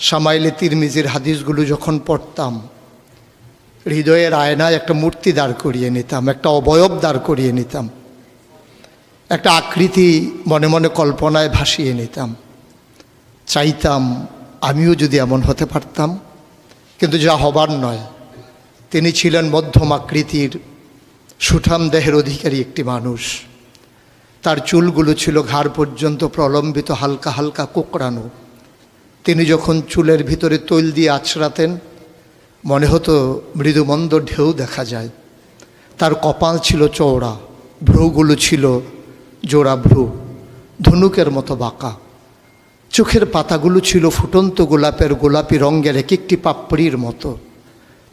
শামাইলে তিরমিজির হাদিসগুলো যখন পড়তাম, হৃদয়ের আয়নায় একটা মূর্তি দাঁড় করিয়ে নিতাম, একটা অবয়ব দাঁড় করিয়ে নিতাম, একটা আকৃতি মনে মনে কল্পনায় ভাসিয়ে নিতাম। চাইতাম আমিও যদি এমন হতে পারতাম, কিন্তু যা হবার নয়। তিনি ছিলেন মধ্যম আকৃতির সুঠাম দেহের অধিকারী একটি মানুষ। তার চুলগুলো ছিল ঘাড় পর্যন্ত প্রলম্বিত, হালকা হালকা কোঁকড়ানো। তিনি যখন চুলের ভিতরে তৈল দিয়ে আছড়াতেন, মনে হতো মৃদুমন্দ ঢেউ দেখা যায়। তার কপাল ছিল চওড়া, ভ্রুগুলো ছিল জোড়া ভ্রু, ধনুকের মতো বাঁকা। চোখের পাতাগুলো ছিল ফুটন্ত গোলাপের গোলাপি রঙের এক একটি পাপড়ির মতো।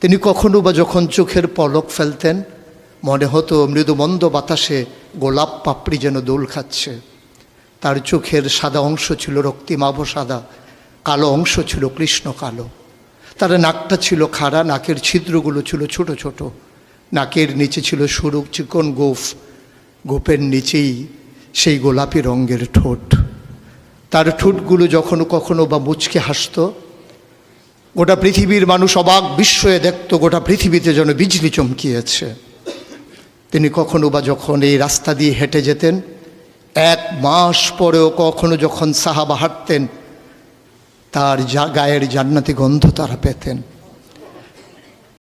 তিনি কখনো বা যখন চোখের পলক ফেলতেন, মনে হতো মৃদুমন্দ বাতাসে গোলাপ পাপড়ি যেন দোল খাচ্ছে। তার চোখের সাদা অংশ ছিল রক্তিমাভ সাদা, কালো অংশ ছিল কৃষ্ণ কালো। তার নাকটা ছিল খাড়া, নাকের ছিদ্রগুলো ছিল ছোট ছোট। নাকের নিচে ছিল সরু চিকন গোঁফ, গোঁফের নিচেই সেই গোলাপি রঙের ঠোঁট। তার ঠোঁটগুলো যখনও কখনো বা মুচকে হাসত, গোটা পৃথিবীর মানুষ অবাক বিস্ময়ে দেখত, গোটা পৃথিবীতে যেন বিজলি চমকিয়েছে। তিনি কখনো বা যখন এই রাস্তা দিয়ে হেঁটে যেতেন, 1 মাস পরেও কখনো যখন সাহাবা হাঁটতেন, তার গায়ের জান্নাতি গন্ধ তারা পেতেন।